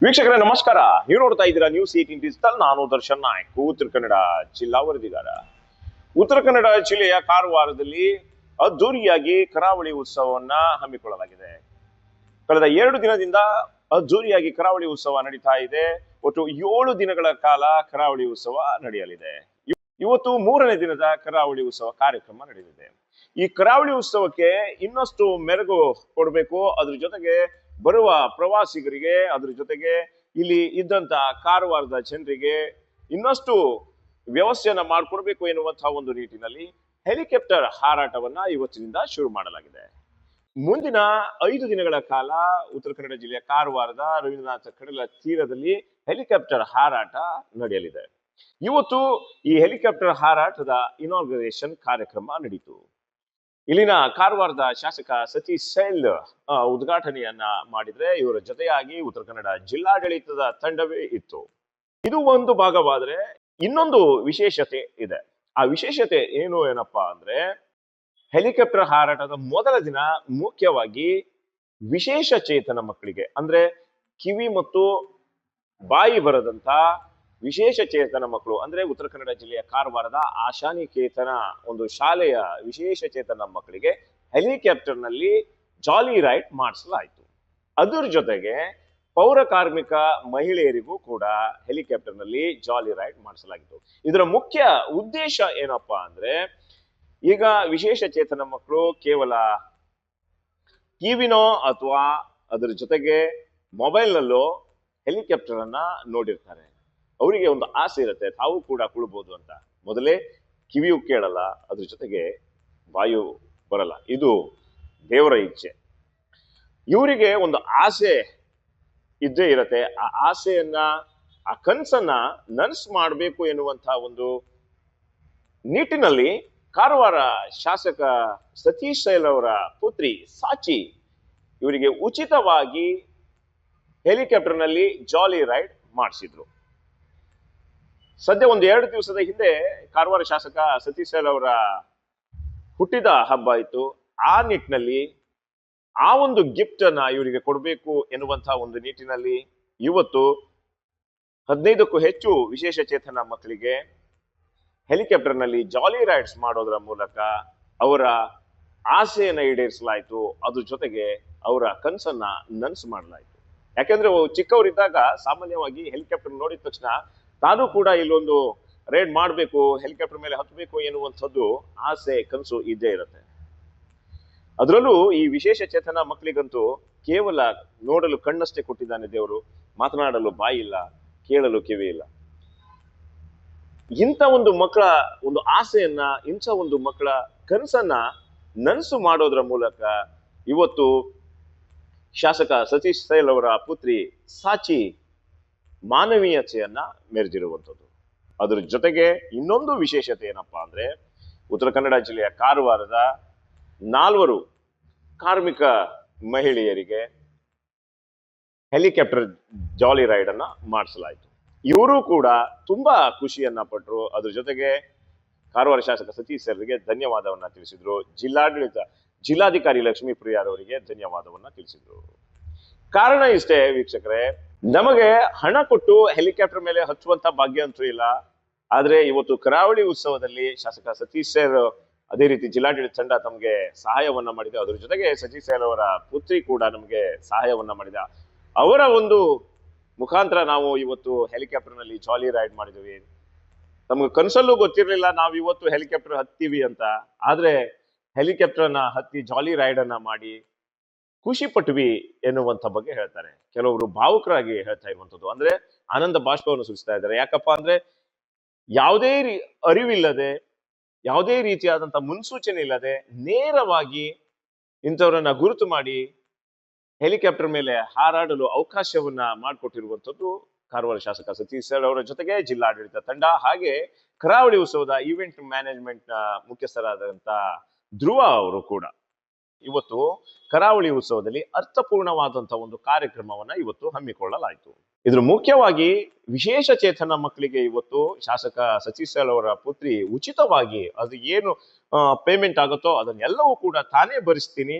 ವೀಕ್ಷಕರೇ ನಮಸ್ಕಾರ. ನೀವು ನೋಡ್ತಾ ಇದ್ದೀರಾ ನ್ಯೂಸ್ 18 ಡಿಜಿಟಲ್. ನಾನು ದರ್ಶನ್ ನಾಯ್ಕ್, ಉತ್ತರ ಕನ್ನಡ ಜಿಲ್ಲಾ ವರದಿಗಾರ. ಉತ್ತರ ಕನ್ನಡ ಜಿಲ್ಲೆಯ ಕಾರವಾರದಲ್ಲಿ ಅದ್ದೂರಿಯಾಗಿ ಕರಾವಳಿ ಉತ್ಸವವನ್ನ ಹಮ್ಮಿಕೊಳ್ಳಲಾಗಿದೆ. ಕಳೆದ 2 ದಿನದಿಂದ ಅದ್ದೂರಿಯಾಗಿ ಕರಾವಳಿ ಉತ್ಸವ ನಡೀತಾ ಇದೆ. ಒಟ್ಟು 7 ದಿನಗಳ ಕಾಲ ಕರಾವಳಿ ಉತ್ಸವ ನಡೆಯಲಿದೆ. ಇವತ್ತು 3ನೇ ದಿನದ ಕರಾವಳಿ ಉತ್ಸವ ಕಾರ್ಯಕ್ರಮ ನಡೆದಿದೆ. ಈ ಕರಾವಳಿ ಉತ್ಸವಕ್ಕೆ ಇನ್ನಷ್ಟು ಮೆರುಗು ಕೊಡಬೇಕು. ಅದ್ರ ಜೊತೆಗೆ ಬರುವ ಪ್ರವಾಸಿಗರಿಗೆ, ಅದ್ರ ಜೊತೆಗೆ ಇಲ್ಲಿ ಇದ್ದಂತ ಕಾರವಾರದ ಜನರಿಗೆ ಇನ್ನಷ್ಟು ವ್ಯವಸ್ಥೆಯನ್ನ ಮಾಡಿಕೊಡ್ಬೇಕು ಎನ್ನುವಂತಹ ಒಂದು ನಿಟ್ಟಿನಲ್ಲಿ ಹೆಲಿಕಾಪ್ಟರ್ ಹಾರಾಟವನ್ನ ಇವತ್ತಿನಿಂದ ಶುರು ಮಾಡಲಾಗಿದೆ. ಮುಂದಿನ 5 ದಿನಗಳ ಕಾಲ ಉತ್ತರ ಕನ್ನಡ ಜಿಲ್ಲೆಯ ಕಾರವಾರದ ರವೀಂದ್ರನಾಥ ಕಡಲ ತೀರದಲ್ಲಿ ಹೆಲಿಕಾಪ್ಟರ್ ಹಾರಾಟ ನಡೆಯಲಿದೆ. ಇವತ್ತು ಈ ಹೆಲಿಕಾಪ್ಟರ್ ಹಾರಾಟದ ಇನಾಗ್ರೇಷನ್ ಕಾರ್ಯಕ್ರಮ ನಡೀತು. ಇಲ್ಲಿನ ಕಾರವಾರದ ಶಾಸಕ ಸತೀಶ್ ಸೈಲ್ ಉದ್ಘಾಟನೆಯನ್ನ ಮಾಡಿದ್ರೆ, ಇವರ ಜೊತೆಯಾಗಿ ಉತ್ತರ ಕನ್ನಡ ಜಿಲ್ಲಾಡಳಿತದ ತಂಡವೇ ಇತ್ತು. ಇದು ಒಂದು ಭಾಗವಾದ್ರೆ ಇನ್ನೊಂದು ವಿಶೇಷತೆ ಇದೆ. ಆ ವಿಶೇಷತೆ ಏನಪ್ಪಾ ಅಂದ್ರೆ, ಹೆಲಿಕಾಪ್ಟರ್ ಹಾರಾಟದ ಮೊದಲ ದಿನ ಮುಖ್ಯವಾಗಿ ವಿಶೇಷ ಚೇತನ ಮಕ್ಕಳಿಗೆ, ಅಂದ್ರೆ ಕಿವಿ ಮತ್ತು ಬಾಯಿ ಬರದಂತ ವಿಶೇಷ ಚೇತನ ಮಕ್ಕಳು, ಅಂದ್ರೆ ಉತ್ತರ ಕನ್ನಡ ಜಿಲ್ಲೆಯ ಕಾರವಾರದ ಆಶಾನಿಕೇತನ ಒಂದು ಶಾಲೆಯ ವಿಶೇಷ ಚೇತನ ಮಕ್ಕಳಿಗೆ ಹೆಲಿಕಾಪ್ಟರ್ ನಲ್ಲಿ ಜಾಲಿ ರೈಡ್ ಮಾಡಿಸಲಾಯಿತು. ಅದರ ಜೊತೆಗೆ ಪೌರ ಕಾರ್ಮಿಕ ಮಹಿಳೆಯರಿಗೂ ಕೂಡ ಹೆಲಿಕಾಪ್ಟರ್ ನಲ್ಲಿ ಜಾಲಿ ರೈಡ್ ಮಾಡಿಸಲಾಗಿತ್ತು. ಇದರ ಮುಖ್ಯ ಉದ್ದೇಶ ಏನಪ್ಪಾ ಅಂದ್ರೆ, ಈಗ ವಿಶೇಷ ಚೇತನ ಮಕ್ಕಳು ಕೇವಲ ಟಿವಿನೋ ಅಥವಾ ಅದರ ಜೊತೆಗೆ ಮೊಬೈಲ್ ನಲ್ಲೋ ಹೆಲಿಕಾಪ್ಟರ್ ಅನ್ನ ನೋಡಿರ್ತಾರೆ. ಅವರಿಗೆ ಒಂದು ಆಸೆ ಇರುತ್ತೆ, ತಾವು ಕೂಡ ಕುಳ್ಬೋದು ಅಂತ. ಮೊದಲೇ ಕಿವಿಯು ಕೇಳಲ್ಲ, ಅದ್ರ ಜೊತೆಗೆ ಬಾಯು ಬರಲ್ಲ. ಇದು ದೇವರ ಇಚ್ಛೆ. ಇವರಿಗೆ ಒಂದು ಆಸೆ ಇದ್ದೇ ಇರತ್ತೆ. ಆ ಆಸೆಯನ್ನ, ಆ ಕನಸನ್ನ ನನಸು ಮಾಡಬೇಕು ಎನ್ನುವಂತಹ ಒಂದು ನಿಟ್ಟಿನಲ್ಲಿ ಕಾರವಾರ ಶಾಸಕ ಸತೀಶ್ ಸೈಲ್ ಅವರ ಪುತ್ರಿ ಸಾಚಿ ಇವರಿಗೆ ಉಚಿತವಾಗಿ ಹೆಲಿಕಾಪ್ಟರ್ ನಲ್ಲಿ ಜಾಲಿ ರೈಡ್ ಮಾಡಿಸಿದ್ರು. ಸದ್ಯ ಒಂದು 2 ದಿವಸದ ಹಿಂದೆ ಕಾರವಾರ ಶಾಸಕ ಸತೀಶ್ ಸೈಲ್ ಅವರ ಹುಟ್ಟಿದ ಹಬ್ಬ ಇತ್ತು. ಆ ನಿಟ್ಟಿನಲ್ಲಿ ಆ ಒಂದು ಗಿಫ್ಟ್ ಅನ್ನ ಇವರಿಗೆ ಕೊಡಬೇಕು ಎನ್ನುವಂತಹ ಒಂದು ನಿಟ್ಟಿನಲ್ಲಿ ಇವತ್ತು 15ಕ್ಕೂ ಹೆಚ್ಚು ವಿಶೇಷ ಚೇತನ ಮಕ್ಕಳಿಗೆ ಹೆಲಿಕಾಪ್ಟರ್ ನಲ್ಲಿ ಜಾಲಿ ರೈಡ್ಸ್ ಮಾಡೋದ್ರ ಮೂಲಕ ಅವರ ಆಸೆಯನ್ನ ಈಡೇರಿಸಲಾಯಿತು. ಅದ್ರ ಜೊತೆಗೆ ಅವರ ಕನಸನ್ನ ನನಸು ಮಾಡಲಾಯಿತು. ಯಾಕೆಂದ್ರೆ ಚಿಕ್ಕವರಿದ್ದಾಗ ಸಾಮಾನ್ಯವಾಗಿ ಹೆಲಿಕಾಪ್ಟರ್ ನೋಡಿದ ತಕ್ಷಣ ತಾನು ಕೂಡ ಇಲ್ಲೊಂದು ರೈಡ್ ಮಾಡಬೇಕು, ಹೆಲಿಕಾಪ್ಟರ್ ಮೇಲೆ ಹತ್ತಬೇಕು ಎನ್ನುವಂಥದ್ದು ಆಸೆ, ಕನಸು ಇದ್ದೇ ಇರುತ್ತೆ. ಅದರಲ್ಲೂ ಈ ವಿಶೇಷ ಚೇತನ ಮಕ್ಕಳಿಗಂತೂ ಕೇವಲ ನೋಡಲು ಕಣ್ಣಷ್ಟೇ ಕೊಟ್ಟಿದ್ದಾನೆ ದೇವರು, ಮಾತನಾಡಲು ಬಾಯಿ ಇಲ್ಲ, ಕೇಳಲು ಕಿವಿ ಇಲ್ಲ. ಇಂಥ ಒಂದು ಮಕ್ಕಳ ಒಂದು ಆಸೆಯನ್ನ, ಇಂಥ ಒಂದು ಮಕ್ಕಳ ಕನಸನ್ನ ನನಸು ಮಾಡೋದ್ರ ಮೂಲಕ ಇವತ್ತು ಶಾಸಕ ಸತೀಶ್ ಸೈಲ್ ಅವರ ಪುತ್ರಿ ಸಾಚಿ ಮಾನವೀಯತೆಯನ್ನ ಮೆರೆದಿರುವಂಥದ್ದು. ಅದ್ರ ಜೊತೆಗೆ ಇನ್ನೊಂದು ವಿಶೇಷತೆ ಏನಪ್ಪಾ ಅಂದ್ರೆ, ಉತ್ತರ ಕನ್ನಡ ಜಿಲ್ಲೆಯ ಕಾರವಾರದ 4 ಕಾರ್ಮಿಕ ಮಹಿಳೆಯರಿಗೆ ಹೆಲಿಕಾಪ್ಟರ್ ಜಾಲಿ ರೈಡ್ ಅನ್ನ ಮಾಡಿಸಲಾಯಿತು. ಇವರು ಕೂಡ ತುಂಬಾ ಖುಷಿಯನ್ನ ಪಟ್ಟರು. ಅದ್ರ ಜೊತೆಗೆ ಕಾರವಾರ ಶಾಸಕ ಸತೀಶ್ ಸರ್ಗೆ ಧನ್ಯವಾದವನ್ನ ತಿಳಿಸಿದ್ರು. ಜಿಲ್ಲಾಧಿಕಾರಿ ಲಕ್ಷ್ಮೀ ಪ್ರಿಯಾರವರಿಗೆ ಧನ್ಯವಾದವನ್ನ ತಿಳಿಸಿದ್ರು. ಕಾರಣ ಇಷ್ಟೇ ವೀಕ್ಷಕರೇ, ನಮಗೆ ಹಣ ಕೊಟ್ಟು ಹೆಲಿಕಾಪ್ಟರ್ ಮೇಲೆ ಹಚ್ಚುವಂತ ಭಾಗ್ಯ ಅಂತೂ ಇಲ್ಲ. ಆದ್ರೆ ಇವತ್ತು ಕರಾವಳಿ ಉತ್ಸವದಲ್ಲಿ ಶಾಸಕ ಸತೀಶ್ ಸರ್, ಅದೇ ರೀತಿ ಜಿಲ್ಲಾಡಳಿತ ತಂಡ ತಮಗೆ ಸಹಾಯವನ್ನ ಮಾಡಿದೆ. ಅದ್ರ ಜೊತೆಗೆ ಸತೀಶ್ ಸರ್ ಅವರ ಪುತ್ರಿ ಕೂಡ ನಮಗೆ ಸಹಾಯವನ್ನ ಮಾಡಿದ. ಅವರ ಒಂದು ಮುಖಾಂತರ ನಾವು ಇವತ್ತು ಹೆಲಿಕಾಪ್ಟರ್ ನಲ್ಲಿ ಜಾಲಿ ರೈಡ್ ಮಾಡಿದ್ವಿ. ನಮ್ಗೆ ಕನಸಲ್ಲೂ ಗೊತ್ತಿರಲಿಲ್ಲ ನಾವು ಇವತ್ತು ಹೆಲಿಕಾಪ್ಟರ್ ಹತ್ತೀವಿ ಅಂತ. ಆದ್ರೆ ಹೆಲಿಕಾಪ್ಟರ್ ಅನ್ನ ಹತ್ತಿ ಜಾಲಿ ರೈಡ್ ಅನ್ನ ಮಾಡಿ ಖುಷಿ ಪಟ್ವಿ ಎನ್ನುವಂತ ಬಗ್ಗೆ ಹೇಳ್ತಾರೆ. ಕೆಲವರು ಭಾವುಕರಾಗಿ ಹೇಳ್ತಾ ಇರುವಂತದ್ದು, ಅಂದ್ರೆ ಆನಂದ ಬಾಷ್ಪವನ್ನು ಸುರಿಸ್ತಾ ಇದ್ದಾರೆ. ಯಾಕಪ್ಪ ಅಂದ್ರೆ, ಯಾವುದೇ ಅರಿವಿಲ್ಲದೆ, ಯಾವುದೇ ರೀತಿಯಾದಂತ ಮುನ್ಸೂಚನೆ ಇಲ್ಲದೆ ನೇರವಾಗಿ ಇಂಥವ್ರನ್ನ ಗುರುತು ಮಾಡಿ ಹೆಲಿಕಾಪ್ಟರ್ ಮೇಲೆ ಹಾರಾಡಲು ಅವಕಾಶವನ್ನ ಮಾಡಿಕೊಟ್ಟಿರುವಂತದ್ದು ಕಾರವಾರ ಶಾಸಕ ಸತೀಶ್ ಸರ್ ಅವರ ಜೊತೆಗೆ ಜಿಲ್ಲಾಡಳಿತ ತಂಡ, ಹಾಗೆ ಕರಾವಳಿ ಉತ್ಸವದ ಈವೆಂಟ್ ಮ್ಯಾನೇಜ್ಮೆಂಟ್ ನ ಮುಖ್ಯಸ್ಥರಾದಂತ ಧ್ರುವ ಅವರು ಕೂಡ ಇವತ್ತು ಕರಾವಳಿ ಉತ್ಸವದಲ್ಲಿ ಅರ್ಥಪೂರ್ಣವಾದಂತಹ ಒಂದು ಕಾರ್ಯಕ್ರಮವನ್ನ ಇವತ್ತು ಹಮ್ಮಿಕೊಳ್ಳಲಾಯಿತು. ಇದ್ರ ಮುಖ್ಯವಾಗಿ ವಿಶೇಷ ಚೇತನ ಮಕ್ಕಳಿಗೆ ಇವತ್ತು ಶಾಸಕ ಸತೀಶ್ ಸೈಲ್ ಅವರ ಪುತ್ರಿ ಉಚಿತವಾಗಿ ಅದು ಏನು ಪೇಮೆಂಟ್ ಆಗುತ್ತೋ ಅದನ್ನೆಲ್ಲವೂ ಕೂಡ ತಾನೇ ಭರಿಸ್ತೀನಿ,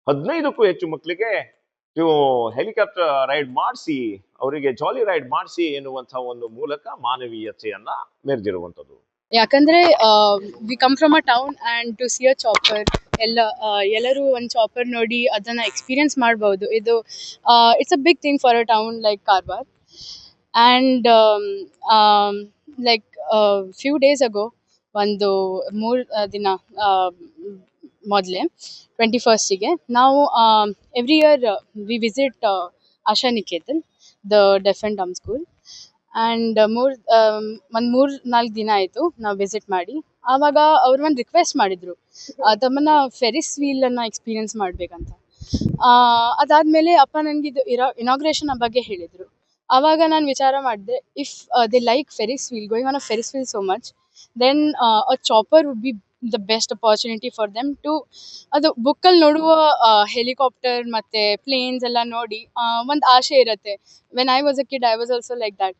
15ಕ್ಕೂ ಹೆಚ್ಚು ಮಕ್ಕಳಿಗೆ ನೀವು ಹೆಲಿಕಾಪ್ಟರ್ ರೈಡ್ ಮಾಡಿಸಿ ಅವರಿಗೆ ಜಾಲಿ ರೈಡ್ ಮಾಡಿಸಿ ಎನ್ನುವಂತಹ ಒಂದು ಮೂಲಕ ಮಾನವೀಯತೆಯನ್ನ ಮೆರೆದಿರುವಂತದ್ದು. ಯಾಕಂದ್ರೆ we come from a town and to see a chopper ಎಲ್ಲರೂ ಒಂದು ಚಾಪರ್ ನೋಡಿ ಅದನ್ನ ಎಕ್ಸ್ಪೀರಿಯನ್ಸ್ ಮಾಡ್ಬೋದು. ಇದು it's a big thing for a town like Karwar. And like few days ago ಒಂದು 3 ದಿನ ಮೊದಲೇ 21st ನಾವು every year we visit Asha Niketan, the deaf and dumb school. And ಒಂದು 3-4 ದಿನ ಆಯಿತು ನಾವು ವಿಸಿಟ್ ಮಾಡಿ. ಆವಾಗ ಅವ್ರು ಒಂದು ರಿಕ್ವೆಸ್ಟ್ ಮಾಡಿದರು ತಮ್ಮನ್ನ ಫೆರಿಸ್ ವೀಲನ್ನು ಎಕ್ಸ್ಪೀರಿಯನ್ಸ್ ಮಾಡಬೇಕಂತ. ಅದಾದಮೇಲೆ ಅಪ್ಪ ನನಗೆ ಇದು ಇನಾಗ್ರೇಷನ್ ಬಗ್ಗೆ ಹೇಳಿದರು. ಆವಾಗ ನಾನು ವಿಚಾರ ಮಾಡಿದೆ, if they like Ferris wheel, going on a Ferris wheel so much, then a chopper would be the best opportunity for them to ಅದು ಬುಕ್ಕಲ್ಲಿ ನೋಡುವ ಹೆಲಿಕಾಪ್ಟರ್ ಮತ್ತು ಪ್ಲೇನ್ಸ್ ಎಲ್ಲ ನೋಡಿ ಒಂದು ಆಸೆ ಇರುತ್ತೆ. When I was a kid I was also like that.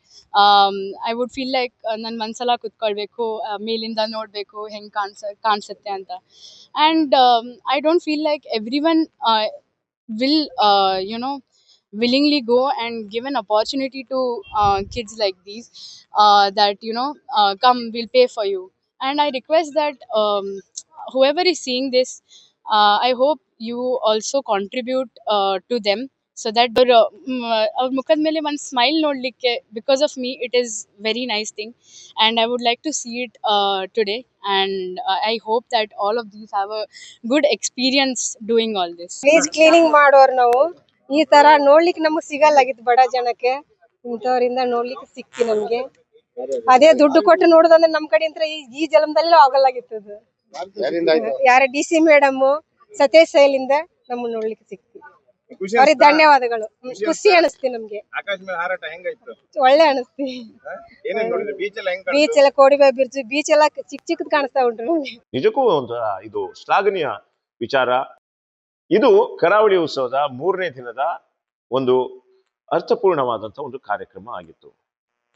I would feel like ನನ್ನ ಮನಸ್ಸೆಲ್ಲ ಕುತ್ಕೊಳ್ಬೇಕು, ಮೇಲಿಂದ ನೋಡಬೇಕು ಹೆಂಗೆ ಕಾಣಿಸುತ್ತೆ ಅಂತ. And I don't feel like every one will willingly go and give an opportunity to kids like these, that come, we'll pay for you. And I request that whoever is seeing this, I hope you also contribute to them, so that our mukhad mele one smile nodlikke, because of me it is very nice thing, and I would like to see it today. And I hope that all of these have a good experience doing all this. Place cleaning ಮಾಡೋರು ನಾವು ಈ ತರ ನೋಡ್ಲಿಕ್ಕೆ ನಮಗೆ ಸಿಗಲ್ಲಾಗಿತ್ತು, ಬಡ ಜನಕ್ಕೆ ಇಂಥವ್ರಿಂದ ನೋಡ್ಲಿಕ್ಕೆ ಸಿಕ್ತಿ ನಮ್ಗೆ. ಅದೇ ದುಡ್ಡು ಕೊಟ್ಟು ನೋಡೋದಂದ್ರೆ ನಮ್ ಕಡೆ ಅಂತ ಈ ಜನ್ಮದಲ್ಲೂ ಆಗಲ್ಲಾಗಿತ್ತು. ಯಾರ DC ಮೇಡಮ್ ಸತೇಶ್ ಸೈಲಿಂದ ನಮ್ಗೆ ನೋಡ್ಲಿಕ್ಕೆ ಸಿಕ್ತಿ. ಅವ್ರಿಗೆ ಧನ್ಯವಾದಗಳು. ಖುಷಿ ಅನಿಸ್ತಿ ನಮ್ಗೆ, ಒಳ್ಳೆ ಅನಿಸ್ತಿ. ಬೀಚ್ ಎಲ್ಲ ಕೋಡಿಬಾಯಿ ಬ್ರಿಡ್ಜ್, ಬೀಚ್ ಎಲ್ಲ ಚಿಕ್ಕದ್ ಕಾಣಿಸ್ತಾ ಉಂಟು ನಮ್ಗೆ. ನಿಜಕ್ಕೂ ಒಂದು ಇದು ಶ್ಲಾಘನೀಯ ವಿಚಾರ. ಇದು ಕರಾವಳಿ ಉತ್ಸವದ 3ನೇ ದಿನದ ಒಂದು ಅರ್ಥಪೂರ್ಣವಾದಂತಹ ಒಂದು ಕಾರ್ಯಕ್ರಮ ಆಗಿತ್ತು.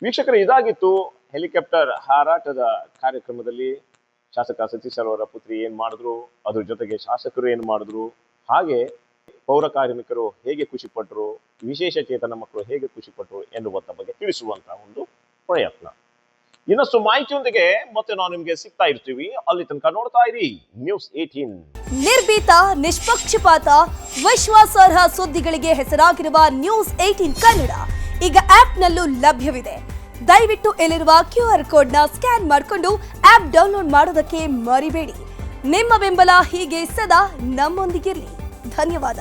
ವೀಕ್ಷಕರು, ಇದಾಗಿತ್ತು ಹೆಲಿಕಾಪ್ಟರ್ ಹಾರಾಟದ ಕಾರ್ಯಕ್ರಮದಲ್ಲಿ ಶಾಸಕ ಸತೀಶ್ ಅವರ ಪುತ್ರಿ ಏನ್ ಮಾಡಿದ್ರು, ಅದ್ರ ಜೊತೆಗೆ ಶಾಸಕರು ಏನ್ ಮಾಡಿದ್ರು, ಹಾಗೆ ಪೌರ ಕಾರ್ಮಿಕರು ಹೇಗೆ ಖುಷಿ ಪಟ್ಟರು, ವಿಶೇಷ ಚೇತನ ಮಕ್ಕಳು ಹೇಗೆ ಖುಷಿ ಪಟ್ಟರು ಎನ್ನುವಂತ ಬಗ್ಗೆ ತಿಳಿಸುವಂತಹ ಒಂದು ಪ್ರಯತ್ನ. ಇನ್ನಷ್ಟು ಮಾಹಿತಿಯೊಂದಿಗೆ ಮತ್ತೆ ನಾವು ನಿಮ್ಗೆ ಸಿಗ್ತಾ ಇರ್ತೀವಿ. ಅಲ್ಲಿ ತನಕ ನೋಡ್ತಾ ಇರಿ ನ್ಯೂಸ್ 18. ನಿರ್ಭೀತ, ನಿಷ್ಪಕ್ಷಪಾತ, ವಿಶ್ವಾಸಾರ್ಹ ಸುದ್ದಿಗಳಿಗೆ ಹೆಸರಾಗಿರುವ ನ್ಯೂಸ್ 18 ಕನ್ನಡ ಈಗ ಆಪ್ನಲ್ಲೂ ಲಭ್ಯವಿದೆ. ದಯವಿಟ್ಟು ಇಲ್ಲಿರುವ QR ಕೋಡ್ನ ಸ್ಕ್ಯಾನ್ ಮಾಡಿಕೊಂಡು ಆಪ್ ಡೌನ್ಲೋಡ್ ಮಾಡೋದಕ್ಕೆ ಮರಿಬೇಡಿ. ನಿಮ್ಮ ಬೆಂಬಲ ಹೀಗೆ ಸದಾ ನಮ್ಮೊಂದಿಗಿರಲಿ. ಧನ್ಯವಾದ.